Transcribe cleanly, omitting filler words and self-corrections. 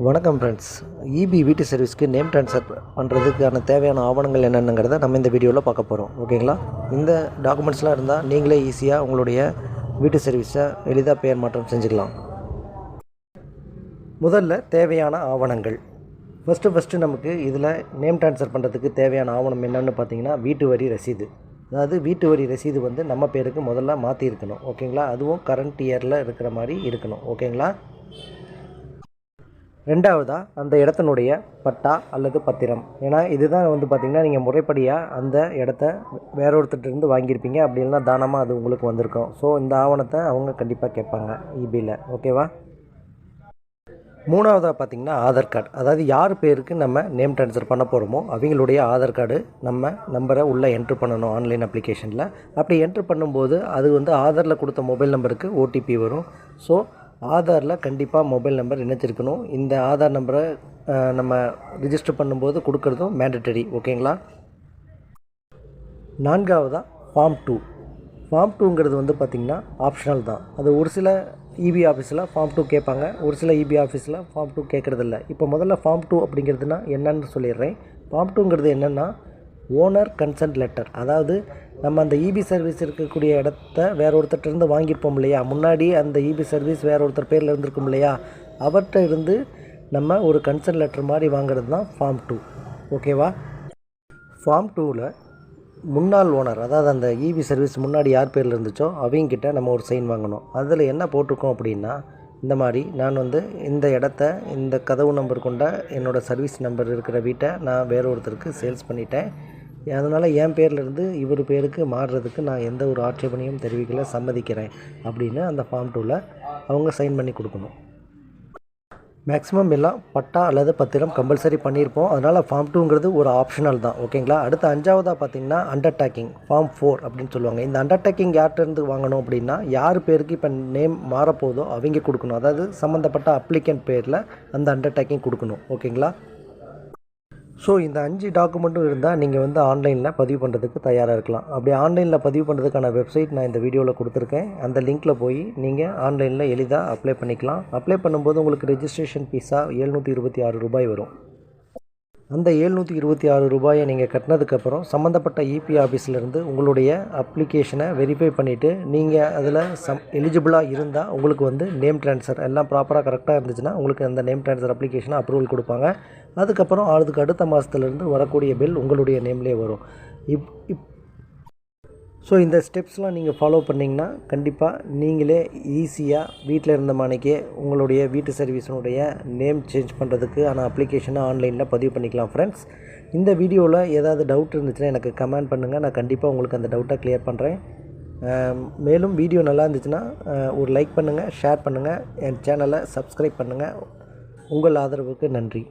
வணக்கம் friends. EB வீட்டு சர்வீஸ்க்கு name transfer பண்ணுறதுக்கான தேவையான ஆவணங்கள் என்னென்னங்கிறத நம்ம இந்த வீடியோவில் பார்க்க போகிறோம். ஓகேங்களா? இந்த டாக்குமெண்ட்ஸ்லாம் இருந்தால் நீங்களே ஈஸியாக உங்களுடைய வீட்டு சர்வீஸை எளிதாக பெயர் மாற்றம் செஞ்சுக்கலாம். முதல்ல தேவையான ஆவணங்கள். ஃபஸ்ட்டு நமக்கு இதில் நேம் ட்ரான்ஸ்ஃபர் பண்ணுறதுக்கு தேவையான ஆவணம் என்னென்னு பார்த்தீங்கன்னா வீட்டு வரி ரசீது. அதாவது வீட்டு வரி ரசீது நம்ம பேருக்கு முதல்ல மாற்றிருக்கணும். ஓகேங்களா? அதுவும் கரண்ட் இயரில் இருக்கிற மாதிரி இருக்கணும். ஓகேங்களா? ரெண்டாவதாக அந்த இடத்தினுடைய பட்டா அல்லது பத்திரம். ஏன்னா இதுதான் பார்த்திங்கன்னா நீங்கள் முறைப்படியாக அந்த இடத்த வேற ஒருத்தர்கிட்டருந்து வாங்கியிருப்பீங்க. அப்படி இல்லைனா தானமாக அது உங்களுக்கு வந்திருக்கும். ஸோ இந்த ஆவணத்தை அவங்க கண்டிப்பாக கேட்பாங்க இபியில். ஓகேவா? மூணாவதாக பார்த்திங்கன்னா ஆதார் கார்டு. அதாவது யார் பேருக்கு நம்ம நேம் ட்ரான்ஸ்ஃபர் பண்ண போகிறோமோ அவங்களுடைய ஆதார் கார்டு நம்ம நம்பரை உள்ளே என்ட்ரு பண்ணணும் ஆன்லைன் அப்ளிகேஷனில். அப்படி என்ட்ரு பண்ணும்போது அது ஆதாரில் கொடுத்த மொபைல் நம்பருக்கு ஓடிபி வரும். ஸோ ஆதாரில் கண்டிப்பாக மொபைல் நம்பர் இணைச்சிருக்கணும். இந்த ஆதார் நம்பரை நம்ம ரிஜிஸ்டர் பண்ணும்போது கொடுக்குறதும் மேண்டட்டரி. ஓகேங்களா? நான்காவதாக ஃபார்ம் 2. ஃபார்ம் 2ங்கிறது பார்த்திங்கன்னா ஆப்ஷனல் தான். அது ஒரு சில இபி ஆஃபீஸில் ஃபார்ம் 2 கேட்பாங்க, ஒரு சில இபி ஆஃபீஸில் ஃபார்ம் 2 கேட்குறதில்ல. இப்போ முதல்ல ஃபார்ம் 2 அப்படிங்கிறதுனா என்னன்னு சொல்லிடுறேன். ஃபார்ம் 2ங்கிறது என்னென்னா ஓனர் கன்சென்ட் லெட்டர். அதாவது நம்ம அந்த இபி சர்வீஸ் இருக்கக்கூடிய இடத்த வேற ஒருத்தர்கிட்டருந்து வாங்கியிருப்போம் இல்லையா, முன்னாடி அந்த இபி சர்வீஸ் வேற ஒருத்தர் பேரில் இருந்திருக்கும் இல்லையா, அவர்கிட்ட இருந்து நம்ம ஒரு கன்சென்ட் லெட்டர் மாதிரி வாங்குறது தான் ஃபார்ம் 2. ஓகேவா? ஃபார்ம் 2ல் முன்னாள் ஓனர், அதாவது அந்த இபி சர்வீஸ் முன்னாடி யார் பேரில் இருந்துச்சோ அவங்கக்கிட்ட நம்ம ஒரு சைன் வாங்கணும். அதில் என்ன போட்டிருக்கோம் அப்படின்னா, இந்த மாதிரி நான் இந்த இடத்த இந்த கதவு நம்பர் கொண்ட என்னோடய சர்வீஸ் நம்பர் இருக்கிற வீட்டை நான் வேற ஒருத்தருக்கு சேல்ஸ் பண்ணிட்டேன். அதனால் என் பேர்லேருந்து இவர் பேருக்கு மாறுறதுக்கு நான் எந்த ஒரு ஆட்சேபனையும் தெரிவிக்கல, சம்மதிக்கிறேன் அப்படின்னு அந்த ஃபார்ம் 2ல் அவங்க சைன் பண்ணி கொடுக்கணும். மேக்ஸிமம் எல்லாம் பட்டா அல்லது பத்திரம் கம்பல்சரி பண்ணியிருப்போம். அதனால் ஃபார்ம் 2ங்கிறது ஒரு ஆப்ஷனல் தான். ஓகேங்களா? அடுத்து அஞ்சாவதாக பார்த்திங்கன்னா அண்டர்டேக்கிங் ஃபார்ம் 4 அப்படின்னு சொல்லுவாங்க. இந்த அண்டர்டேக்கிங் யார்கிட்டருந்து வாங்கணும் அப்படின்னா, யார் பேருக்கு இப்போ நேம் மாறப்போதோ அவங்க கொடுக்கணும். அதாவது சம்மந்தப்பட்ட அப்ளிகண்ட் பேரில் அந்த அண்டர்டேக்கிங் கொடுக்கணும். ஓகேங்களா? ஸோ இந்த 5 டாக்குமெண்ட்டும் இருந்தால் நீங்கள் ஆன்லைனில் பதிவு பண்ணுறதுக்கு தயாராக இருக்கலாம். அப்படி ஆன்லைனில் பதிவு பண்ணுறதுக்கான வெப்சைட் நான் இந்த வீடியோவில் கொடுத்துருக்கேன். அந்த லிங்க்கில் போய் நீங்கள் ஆன்லைனில் எளிதாக அப்ளை பண்ணிக்கலாம். அப்ளை பண்ணும்போது உங்களுக்கு ரெஜிஸ்ட்ரேஷன் ஃபீஸாக ₹726 வரும். அந்த ₹726 நீங்கள் கட்டினதுக்கப்புறம் சம்மந்தப்பட்ட இபி ஆஃபீஸ்லேருந்து உங்களுடைய அப்ளிகேஷனை வெரிஃபை பண்ணிவிட்டு நீங்கள் அதில் எலிஜிபிளாக இருந்தால் உங்களுக்கு நேம் ட்ரான்ஸ்ஃபர் எல்லாம் ப்ராப்பராக கரெக்டாக இருந்துச்சுன்னா உங்களுக்கு அந்த நேம் ட்ரான்ஸ்ஃபர் அப்ளிகேஷனை அப்ரூவல் கொடுப்பாங்க. அதுக்கப்புறம் அதுக்கு அடுத்த மாதத்துலேருந்து வரக்கூடிய பில் உங்களுடைய நேம்லேயே வரும். ஸோ இந்த ஸ்டெப்ஸ்லாம் நீங்கள் ஃபாலோ பண்ணிங்கன்னா கண்டிப்பாக நீங்களே ஈஸியாக வீட்டில் இருந்த மாணிக்கே உங்களுடைய வீட்டு சர்வீஸினுடைய நேம் சேஞ்ச் பண்ணுறதுக்கு அப்ளிகேஷனை ஆன்லைனில் பதிவு பண்ணிக்கலாம். ஃப்ரெண்ட்ஸ், இந்த வீடியோவில் ஏதாவது டவுட் இருந்துச்சுன்னா எனக்கு கமெண்ட் பண்ணுங்கள். நான் கண்டிப்பாக உங்களுக்கு அந்த டவுட்டை கிளியர் பண்ணுறேன். மேலும் வீடியோ நல்லா இருந்துச்சுன்னா ஒரு லைக் பண்ணுங்கள், ஷேர் பண்ணுங்கள், என் சேனலை சப்ஸ்கிரைப் பண்ணுங்கள். உங்கள் ஆதரவுக்கு நன்றி.